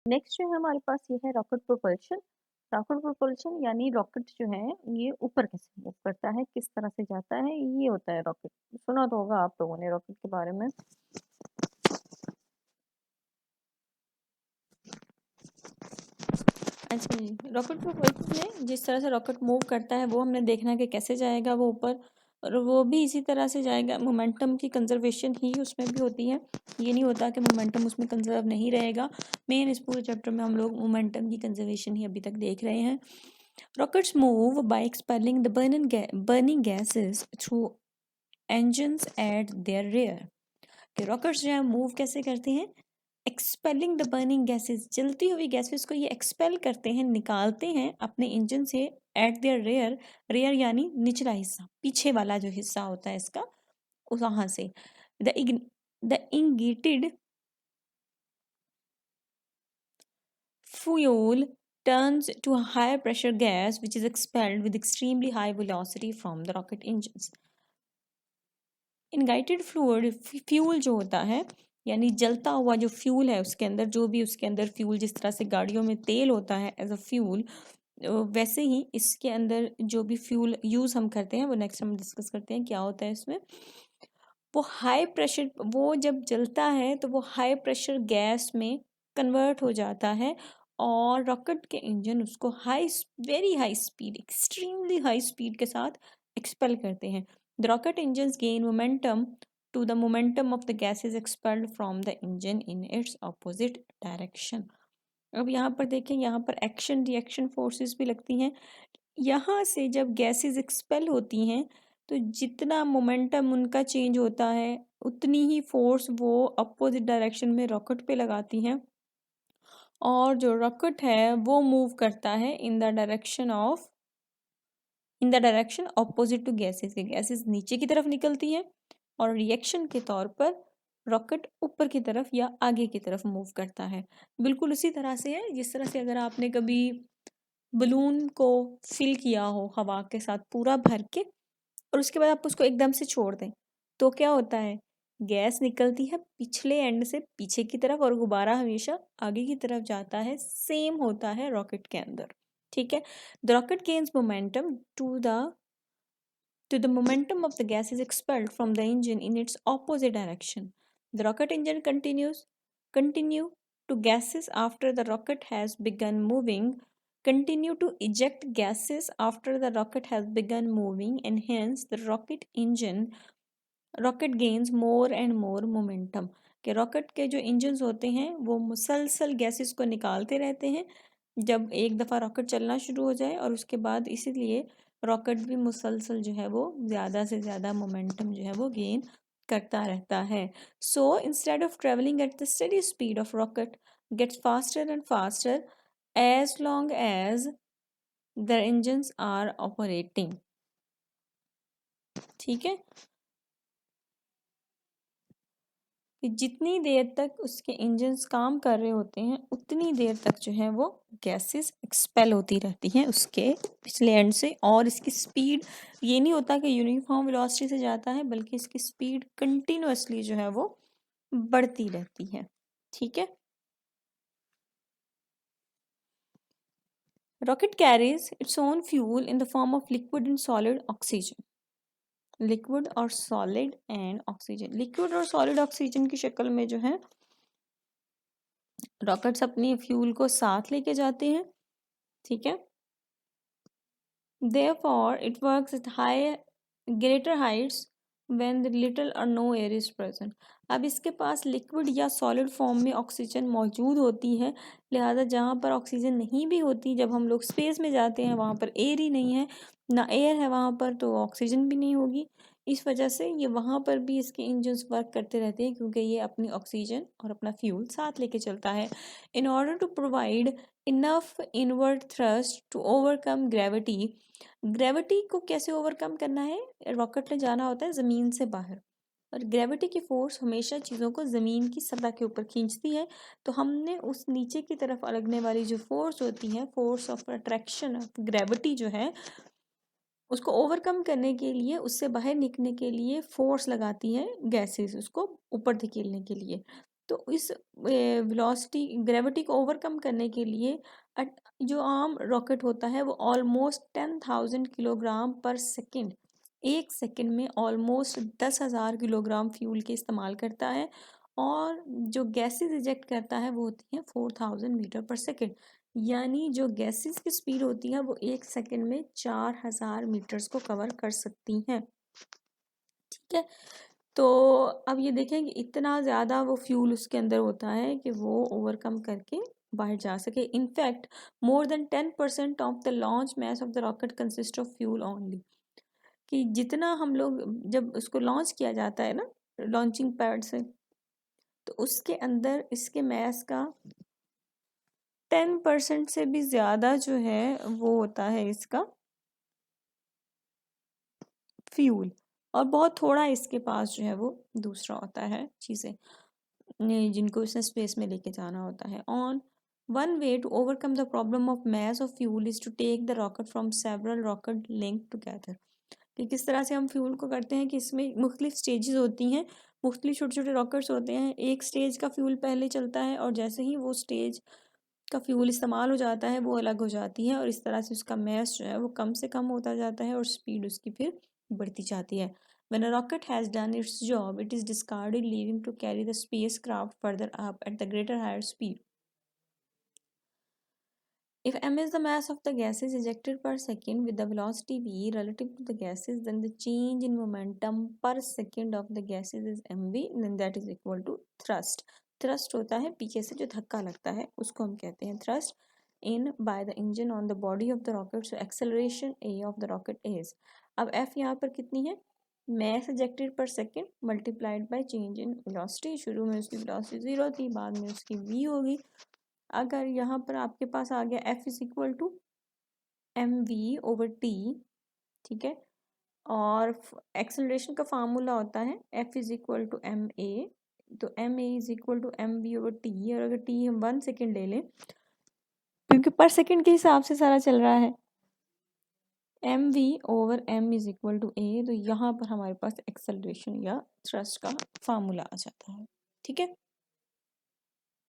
Next जो है हमारे पास ये है रॉकेट प्रोपल्शन। रॉकेट प्रोपल्शन यानी रॉकेट जो है ये ऊपर कैसे मूव करता है, किस तरह से जाता है, ये होता है रॉकेट। सुना तो होगा आप लोगों ने रॉकेट के बारे में। अच्छा जी, रॉकेट प्रोपल्शन में जिस तरह से रॉकेट मूव करता है वो हमने देखना है कि कैसे जाएगा वो ऊपर, और वो भी इसी तरह से जाएगा। मोमेंटम की कंजर्वेशन ही उसमें भी होती है, ये नहीं होता कि मोमेंटम उसमें कंजर्व नहीं रहेगा। मेन इस पूरे चैप्टर में हम लोग मोमेंटम की कंजर्वेशन ही अभी तक देख रहे हैं। Rockets move by expelling the burning gases through engines at their rear. कि रॉकेट्स जो है मूव कैसे करते हैं, एक्सपेलिंग द बर्निंग गैसेस, जलती हुई गैसेस को ये एक्सपेल करते हैं, निकालते हैं अपने इंजन से एट देयर रेयर। रेयर यानी निचला हिस्सा, पीछे वाला जो हिस्सा होता है इसका, उस वहां से। द इंगेटेड fuel turns to a higher pressure gas which is expelled with extremely high velocity from the rocket engines. इनगाइटेड फ्लूइड फ्यूल जो होता है, यानी जलता हुआ जो फ्यूल है उसके अंदर, जो भी उसके अंदर फ्यूल, जिस तरह से गाड़ियों में तेल होता है एज अ फ्यूल, वैसे ही इसके अंदर जो भी फ्यूल यूज़ हम करते हैं वो नेक्स्ट हम डिस्कस करते हैं क्या होता है इसमें। वो हाई प्रेशर, वो जब जलता है तो वो हाई प्रेशर गैस में कन्वर्ट हो जाता है, और रॉकेट के इंजन उसको very high speed, extremely high speed के साथ एक्सपेल करते हैं। The rocket engines gain momentum to the momentum of the gases expelled from the engine in its opposite direction. अब यहाँ पर देखें, यहाँ पर एक्शन रिएक्शन फोर्सेस भी लगती हैं। यहाँ से जब गैसेस एक्सपेल होती हैं तो जितना मोमेंटम उनका चेंज होता है उतनी ही फोर्स वो अपोजिट डायरेक्शन में रॉकेट पे लगाती हैं, और जो रॉकेट है वो मूव करता है in the direction opposite to gases के। गैसेस नीचे की तरफ निकलती हैं और रिएक्शन के तौर पर रॉकेट ऊपर की तरफ या आगे की तरफ मूव करता है। बिल्कुल उसी तरह से है जिस तरह से अगर आपने कभी बलून को फिल किया हो हवा के साथ पूरा भर के, और उसके बाद आप उसको एकदम से छोड़ दें तो क्या होता है, गैस निकलती है पिछले एंड से पीछे की तरफ और गुब्बारा हमेशा आगे की तरफ जाता है। सेम होता है रॉकेट के अंदर, ठीक है। The rocket gains momentum to the momentum of the gas is expelled from the engine in its opposite direction. The rocket engine continue to gases after the rocket has begun moving, continue to eject gases after the rocket has begun moving, and hence the rocket gains more and more momentum. कि rocket के जो engines होते हैं वो मुसलसल gases को निकालते रहते हैं जब एक दफ़ा रॉकेट चलना शुरू हो जाए, और उसके बाद इसीलिए रॉकेट भी मुसलसल जो है वो ज़्यादा से ज़्यादा मोमेंटम जो है वो गेन करता रहता है। So instead of travelling at the steady speed of rocket gets faster and faster as long as the engines are operating, ठीक है। कि जितनी देर तक उसके इंजन्स काम कर रहे होते हैं उतनी देर तक जो है वो गैसेस एक्सपेल होती रहती हैं उसके पिछले एंड से, और इसकी स्पीड ये नहीं होता कि यूनिफॉर्म वेलोसिटी से जाता है, बल्कि इसकी स्पीड कंटिन्यूअसली जो है वो बढ़ती रहती है, ठीक है। Rocket carries its own fuel in the form of liquid and solid oxygen. Liquid और सॉलिड एंड ऑक्सीजन, लिक्विड और सॉलिड ऑक्सीजन की शक्ल में जो है रॉकेट्स अपनी फ्यूल को साथ लेके जाते हैं, ठीक है। Therefore, it works at greater heights when the little or no air is present. अब इसके पास लिक्विड या सॉलिड फॉर्म में ऑक्सीजन मौजूद होती है, लिहाजा जहाँ पर ऑक्सीजन नहीं भी होती, जब हम लोग स्पेस में जाते हैं वहाँ पर एयर ही नहीं है, ना एयर है वहाँ पर तो ऑक्सीजन भी नहीं होगी। इस वजह से ये वहाँ पर भी इसके इंजन्स वर्क करते रहते हैं, क्योंकि ये अपनी ऑक्सीजन और अपना फ्यूल साथ लेके चलता है। In order to provide enough inward thrust to overcome gravity, gravity को कैसे ओवरकम करना है, रॉकेट ने जाना होता है ज़मीन से बाहर, और ग्रेविटी की फोर्स हमेशा चीज़ों को ज़मीन की सतह के ऊपर खींचती है, तो हमने उस नीचे की तरफ लगने वाली जो फोर्स होती है, force of attraction of gravity जो है, उसको ओवरकम करने के लिए, उससे बाहर निकलने के लिए फोर्स लगाती है गैसेस उसको ऊपर धकेलने के लिए। तो इस वेलोसिटी ग्रेविटी को ओवरकम करने के लिए जो आम रॉकेट होता है वो ऑलमोस्ट 10,000 किलोग्राम पर सेकेंड, एक सेकेंड में ऑलमोस्ट 10,000 किलोग्राम फ्यूल के इस्तेमाल करता है, और जो गैसेस इजेक्ट करता है वो होती है 4,000 मीटर पर सेकेंड। यानी जो गैसेस की स्पीड होती है वो एक सेकेंड में 4,000 मीटर्स को कवर कर सकती हैं। ठीक है, तो अब ये देखें कि इतना ज़्यादा वो फ्यूल उसके अंदर होता है कि वो ओवरकम करके बाहर जा सके। In fact more than 10% of the launch mass of the rocket consist of fuel only, कि जितना हम लोग जब उसको लॉन्च किया जाता है ना लॉन्चिंग पैड से, तो उसके अंदर इसके मैस का 10% से भी ज़्यादा जो है वो होता है इसका फ्यूल, और बहुत थोड़ा इसके पास जो है वो दूसरा होता है चीज़ें जिनको इसने स्पेस में लेके जाना होता है। On one way to overcome the problem of mass of fuel is to take the rocket from several rocket link together, कि किस तरह से हम फ्यूल को करते हैं कि इसमें मुख्तलिफ स्टेजेस होती हैं, मुख्तलिफ छोटे छोटे रॉकेट्स होते हैं, एक स्टेज का फ्यूल पहले चलता है और जैसे ही वो स्टेज का फ्यूल इस्तेमाल हो जाता है वो अलग हो जाती है, और इस तरह से उसका मैस जो है वो कम से कम होता जाता है और स्पीड उसकी फिर बढ़ती जाती है। When a rocket has done its job, it is discarded, leaving to carry the spacecraft further up at the greater higher speed. If m is the mass of the gases ejected per second with the velocity v relative to the gases, then the change in momentum per second of the gases is mv, then that is equal to thrust. Thrust होता है पीछे से जो धक्का लगता है उसको हम कहते हैं thrust in by the engine on the body of the rocket. So acceleration a of the rocket is, अब f यहाँ पर कितनी है, mass ejected per second multiplied by change in velocity. शुरू में उसकी velocity 0 थी, बाद में उसकी v होगी। अगर यहाँ पर आपके पास आ गया F is equal to M V over T, ठीक है, और एक्सेलरेशन का फार्मूला होता है F is equal to M A, तो M A is equal to M V over T, और अगर टी हम 1 सेकेंड ले लें क्योंकि पर सेकेंड के हिसाब से सारा चल रहा है, M V over M is equal to A, तो यहाँ पर हमारे पास एक्सेलरेशन या थ्रस्ट का फार्मूला आ जाता है। ठीक है।